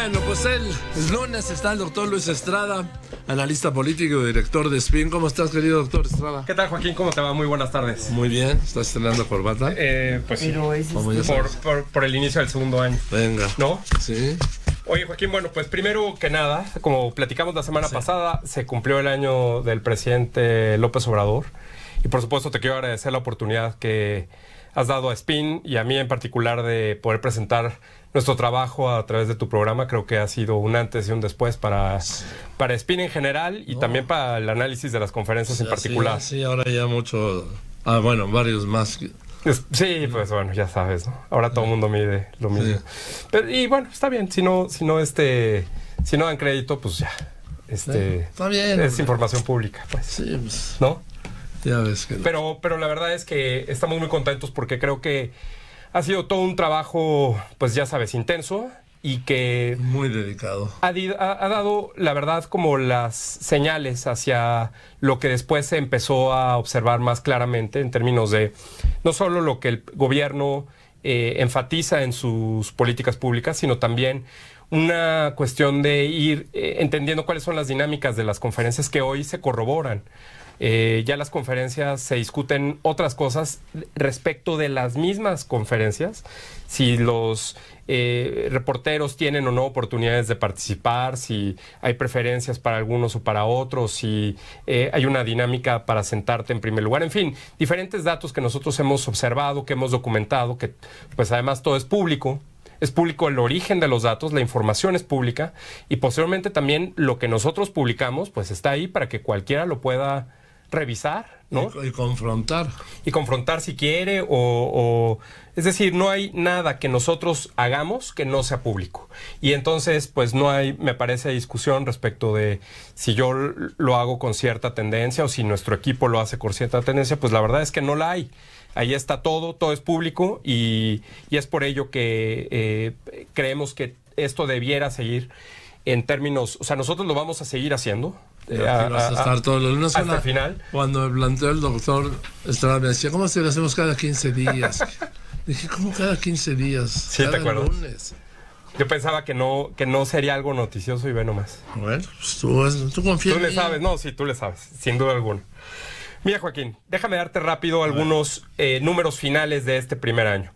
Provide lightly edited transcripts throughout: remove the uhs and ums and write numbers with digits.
Bueno, pues el lunes está el doctor Luis Estrada, analista político y director de SPIN. ¿Cómo estás, querido doctor Estrada? ¿Qué tal, Joaquín? ¿Cómo te va? Muy buenas tardes. Muy bien. ¿Estás estrenando corbata? Pues sí, Pero por el inicio del segundo año. Venga. ¿No? Sí. Oye, Joaquín, bueno, pues primero que nada, como platicamos la semana pasada, se cumplió el año del presidente López Obrador. Y por supuesto te quiero agradecer la oportunidad que has dado a SPIN y a mí en particular de poder presentar nuestro trabajo a través de tu programa. Creo que ha sido un antes y un después para SPIN en general y también para el análisis de las conferencias en particular. Sí, ahora ya mucho... bueno, varios más. Sí, pues bueno, ya sabes, ¿no? Ahora todo el mundo mide lo mismo. Sí. Pero, y bueno, está bien, si no dan crédito, pues ya. Está bien. Es información pública, pues. Sí, pues, ¿no? Ya ves que... Pero la verdad es que estamos muy contentos porque creo que ha sido todo un trabajo, pues ya sabes, intenso y que... Muy dedicado. Ha dado, la verdad, como las señales hacia lo que después se empezó a observar más claramente en términos de no solo lo que el gobierno enfatiza en sus políticas públicas, sino también una cuestión de ir entendiendo cuáles son las dinámicas de las conferencias que hoy se corroboran. Ya las conferencias se discuten otras cosas respecto de las mismas conferencias, si los reporteros tienen o no oportunidades de participar, si hay preferencias para algunos o para otros, si hay una dinámica para sentarte en primer lugar, en fin, diferentes datos que nosotros hemos observado, que hemos documentado, que pues además todo es público. Es público el origen de los datos, la información es pública y posteriormente también lo que nosotros publicamos pues está ahí para que cualquiera lo pueda revisar, ¿no? Y confrontar. Y confrontar si quiere es decir, no hay nada que nosotros hagamos que no sea público. Y entonces, pues no hay, me parece, discusión respecto de si yo lo hago con cierta tendencia o si nuestro equipo lo hace con cierta tendencia, pues la verdad es que no la hay. Ahí está todo es público y es por ello que creemos que esto debiera seguir en términos, o sea, nosotros lo vamos a seguir haciendo. Vas a estar todos los lunes hasta el final. Cuando me planteó el doctor Estrada, me decía, ¿cómo se lo hacemos cada 15 días? Dije, ¿cómo cada 15 días? Sí, cada ¿te acuerdas? Lunes. Yo pensaba que no sería algo noticioso y ve nomás. Bueno, pues tú confías. Tú le sabes, no, sí, tú le sabes, sin duda alguna. Mira, Joaquín, déjame darte rápido algunos números finales de este primer año.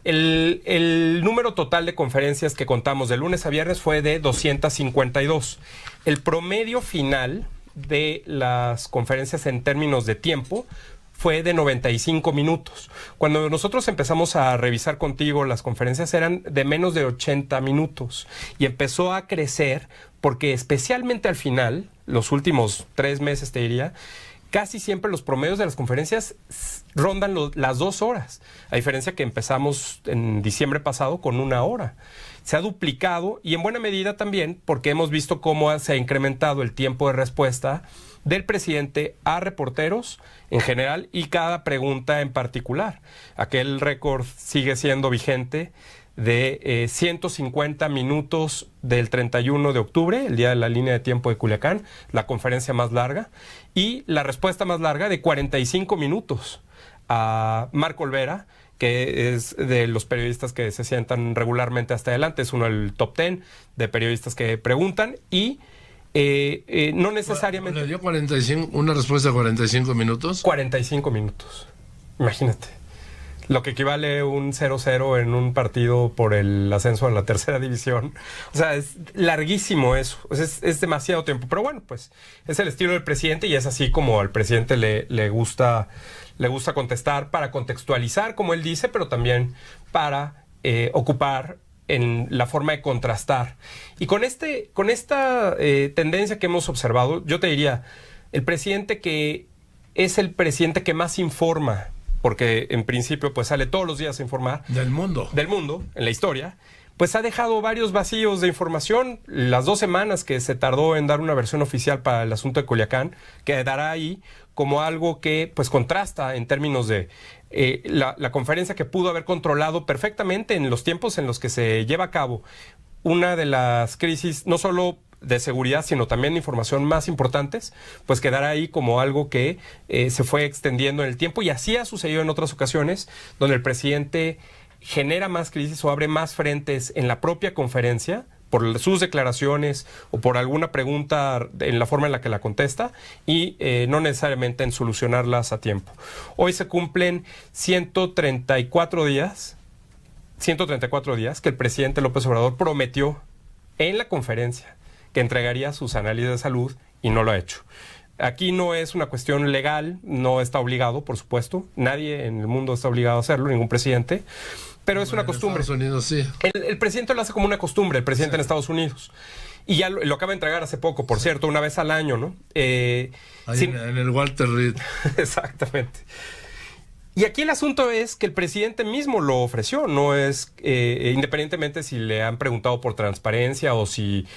El número total de conferencias que contamos de lunes a viernes fue de 252. El promedio final de las conferencias en términos de tiempo fue de 95 minutos. Cuando nosotros empezamos a revisar contigo, las conferencias eran de menos de 80 minutos y empezó a crecer porque especialmente al final, los últimos 3 meses te diría, casi siempre los promedios de las conferencias rondan las 2 horas, a diferencia que empezamos en diciembre pasado con 1 hora. Se ha duplicado y en buena medida también porque hemos visto cómo se ha incrementado el tiempo de respuesta del presidente a reporteros en general y cada pregunta en particular. Aquel récord sigue siendo vigente de 150 minutos del 31 de octubre, el día de la línea de tiempo de Culiacán, la conferencia más larga, y la respuesta más larga de 45 minutos a Marco Olvera, que es de los periodistas que se sientan regularmente hasta adelante, es uno del top 10 de periodistas que preguntan y no necesariamente... ¿Le dio una respuesta de 45 minutos? 45 minutos, imagínate. Lo que equivale a un 0-0 en un partido por el ascenso a la tercera división. O sea, es larguísimo eso. Es demasiado tiempo. Pero bueno, pues es el estilo del presidente y es así como al presidente le gusta contestar para contextualizar, como él dice, pero también para ocupar en la forma de contrastar. Y con esta tendencia que hemos observado, yo te diría, el presidente que es el presidente que más informa, porque en principio pues sale todos los días a informar. Del mundo, en la historia, pues ha dejado varios vacíos de información. Las 2 semanas que se tardó en dar una versión oficial para el asunto de Culiacán, quedará ahí como algo que pues contrasta en términos de la conferencia que pudo haber controlado perfectamente en los tiempos en los que se lleva a cabo una de las crisis, no solo de seguridad, sino también de información más importantes, pues quedará ahí como algo que se fue extendiendo en el tiempo, y así ha sucedido en otras ocasiones, donde el presidente genera más crisis o abre más frentes en la propia conferencia por sus declaraciones o por alguna pregunta en la forma en la que la contesta y no necesariamente en solucionarlas a tiempo. Hoy se cumplen 134 días que el presidente López Obrador prometió en la conferencia que entregaría sus análisis de salud y no lo ha hecho. Aquí no es una cuestión legal, no está obligado, por supuesto. Nadie en el mundo está obligado a hacerlo, ningún presidente. Pero es una costumbre. En Estados Unidos, sí. El presidente lo hace como una costumbre, el presidente en Estados Unidos. Y ya lo acaba de entregar hace poco, por cierto, una vez al año, ¿no? En el Walter Reed. Exactamente. Y aquí el asunto es que el presidente mismo lo ofreció, no es independientemente si le han preguntado por transparencia o si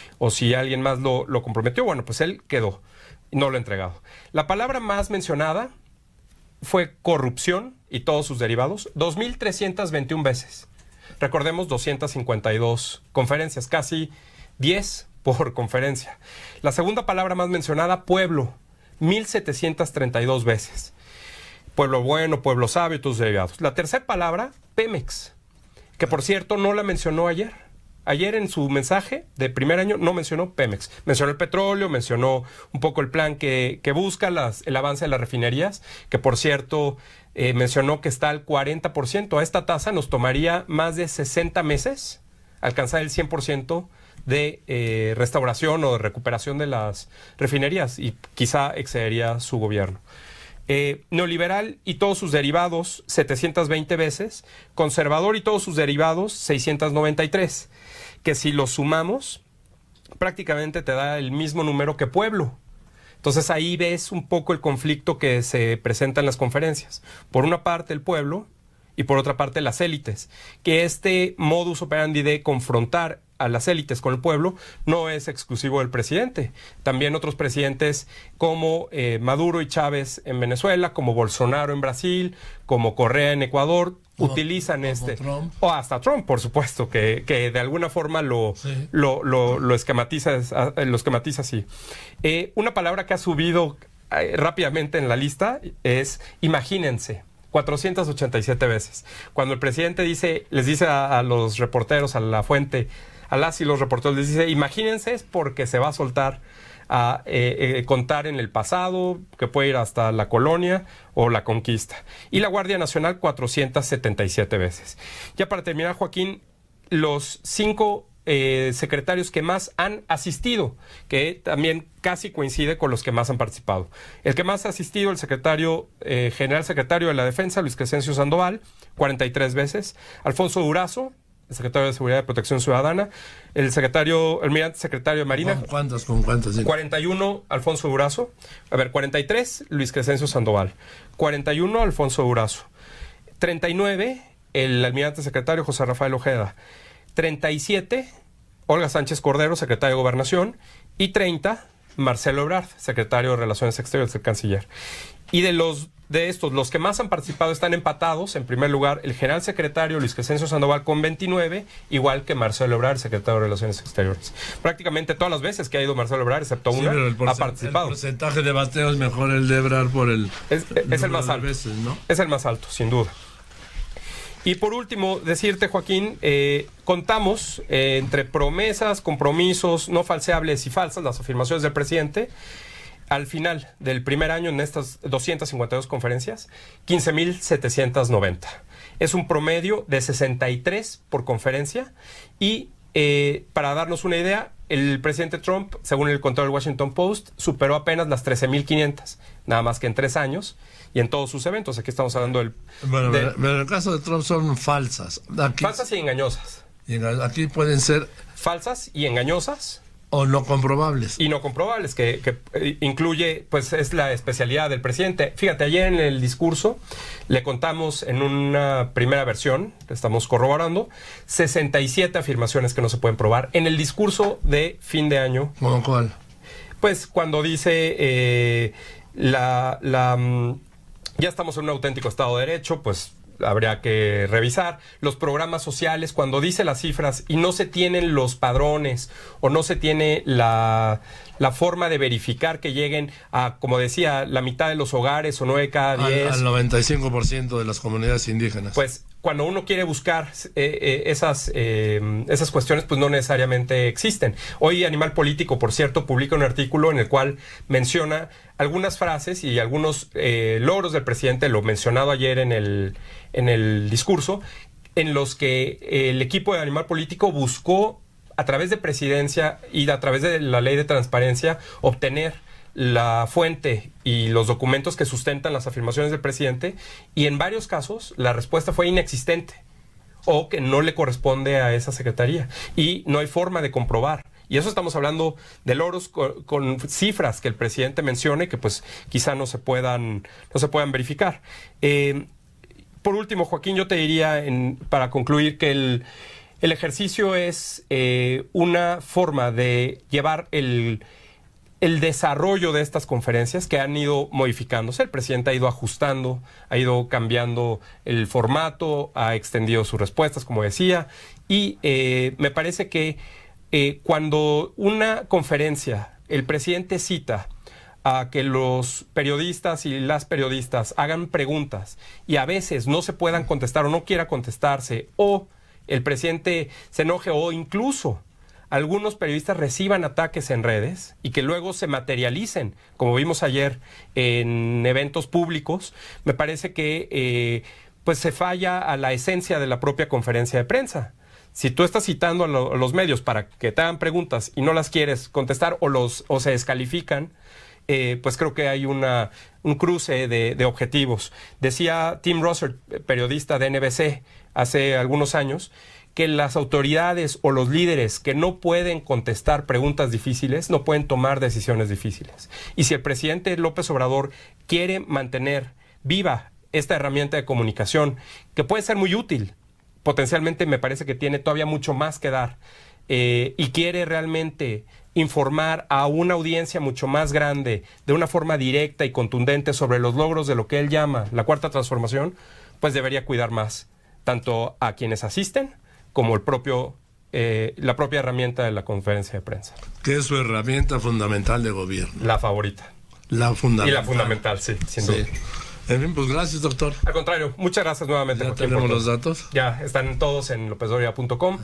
alguien más lo comprometió. Bueno, pues él quedó, no lo ha entregado. La palabra más mencionada fue corrupción y todos sus derivados, 2.321 veces. Recordemos 252 conferencias, casi 10 por conferencia. La segunda palabra más mencionada, pueblo, 1.732 veces. Pueblo bueno, pueblo sabio y tus derivados. La tercera palabra, Pemex, que por cierto no la mencionó ayer. Ayer en su mensaje de primer año no mencionó Pemex. Mencionó el petróleo, mencionó un poco el plan que busca el avance de las refinerías, que por cierto mencionó que está al 40%. A esta tasa nos tomaría más de 60 meses alcanzar el 100% de restauración o de recuperación de las refinerías y quizá excedería su gobierno. Neoliberal y todos sus derivados 720 veces, conservador y todos sus derivados 693, que si los sumamos prácticamente te da el mismo número que pueblo. Entonces ahí ves un poco el conflicto que se presenta en las conferencias. Por una parte el pueblo y por otra parte las élites, que este modus operandi de confrontar a las élites con el pueblo no es exclusivo del presidente. También otros presidentes como Maduro y Chávez en Venezuela, como Bolsonaro en Brasil, como Correa en Ecuador, utilizan Trump. o hasta Trump, por supuesto, que de alguna forma lo esquematiza así. Una palabra que ha subido rápidamente en la lista es imagínense. 487 veces. Cuando el presidente les dice a los reporteros, a la fuente, a las y los reporteros, les dice, imagínense, es porque se va a soltar a contar en el pasado, que puede ir hasta la colonia o la conquista. Y la Guardia Nacional, 477 veces. Ya para terminar, Joaquín, los 5 secretarios que más han asistido, que también casi coincide con los que más han participado. El que más ha asistido, el general secretario de la Defensa, Luis Crescencio Sandoval, 43 veces. Alfonso Durazo, el secretario de Seguridad y Protección Ciudadana, el almirante secretario de Marina. ¿Con cuántas? 41, Alfonso Durazo. 43, Luis Crescencio Sandoval. 41, Alfonso Durazo. 39, el almirante secretario José Rafael Ojeda. 37, Olga Sánchez Cordero, secretario de Gobernación, y 30, Marcelo Ebrard, secretario de Relaciones Exteriores del Canciller. Y de estos, los que más han participado están empatados. En primer lugar, el general secretario Luis Crescencio Sandoval con 29, igual que Marcelo Ebrard, secretario de Relaciones Exteriores. Prácticamente todas las veces que ha ido Marcelo Ebrard, excepto una, ha participado. El porcentaje de bateo es mejor el de Ebrard por el... Es el más alto. Veces, ¿no? Es el más alto, sin duda. Y por último, decirte, Joaquín, contamos entre promesas, compromisos no falseables y falsas, las afirmaciones del presidente, al final del primer año en estas 252 conferencias, 15.790. Es un promedio de 63 por conferencia y para darnos una idea, el presidente Trump, según el conteo del Washington Post, superó apenas las 13.500, nada más que en 3 años y en todos sus eventos. Aquí estamos hablando pero en el caso de Trump son falsas. Falsas y engañosas. Aquí pueden ser... Falsas y engañosas. O no comprobables. Y no comprobables, que incluye, pues es la especialidad del presidente. Fíjate, ayer en el discurso le contamos en una primera versión, estamos corroborando, 67 afirmaciones que no se pueden probar. En el discurso de fin de año. ¿Cómo cuál? Pues cuando dice ya estamos en un auténtico Estado de Derecho, pues habría que revisar los programas sociales, cuando dice las cifras y no se tienen los padrones o no se tiene la forma de verificar que lleguen a, como decía, la mitad de los hogares o 9 cada 10. Al 95% de las comunidades indígenas. Pues cuando uno quiere buscar esas cuestiones, pues no necesariamente existen. Hoy Animal Político, por cierto, publica un artículo en el cual menciona algunas frases y algunos logros del presidente, lo mencionado ayer en el discurso, en los que el equipo de Animal Político buscó, a través de presidencia y a través de la ley de transparencia, obtener la fuente y los documentos que sustentan las afirmaciones del presidente, y en varios casos la respuesta fue inexistente o que no le corresponde a esa secretaría y no hay forma de comprobar. Y eso estamos hablando de logros con cifras que el presidente mencione que pues quizá no se puedan verificar. Por último, Joaquín, yo te diría, para concluir, que el ejercicio es una forma de llevar el desarrollo de estas conferencias que han ido modificándose. El presidente ha ido ajustando, ha ido cambiando el formato, ha extendido sus respuestas, como decía, y me parece que cuando una conferencia, el presidente cita a que los periodistas y las periodistas hagan preguntas y a veces no se puedan contestar o no quiera contestarse, o el presidente se enoje, o incluso algunos periodistas reciban ataques en redes y que luego se materialicen, como vimos ayer en eventos públicos, me parece que pues se falla a la esencia de la propia conferencia de prensa. Si tú estás citando a los medios para que te hagan preguntas y no las quieres contestar o se descalifican, pues creo que hay un cruce de objetivos. Decía Tim Russert, periodista de NBC, hace algunos años, que las autoridades o los líderes que no pueden contestar preguntas difíciles no pueden tomar decisiones difíciles. Y si el presidente López Obrador quiere mantener viva esta herramienta de comunicación, que puede ser muy útil, potencialmente me parece que tiene todavía mucho más que dar, y quiere realmente informar a una audiencia mucho más grande, de una forma directa y contundente sobre los logros de lo que él llama la Cuarta Transformación, pues debería cuidar más tanto a quienes asisten como la propia herramienta de la conferencia de prensa. ¿Qué es su herramienta fundamental de gobierno? La favorita. La fundamental. Y la fundamental, sí, sin duda. En fin, pues gracias, doctor. Al contrario, muchas gracias nuevamente. Ya tenemos los datos. Ya están todos en lopezdoria.com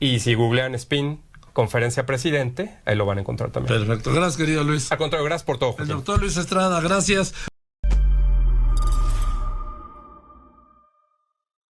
y si googlean SPIN Conferencia Presidente, ahí lo van a encontrar también. Perfecto. Gracias, querido Luis. Al contrario, gracias por todo, Joaquín. El doctor Luis Estrada, gracias.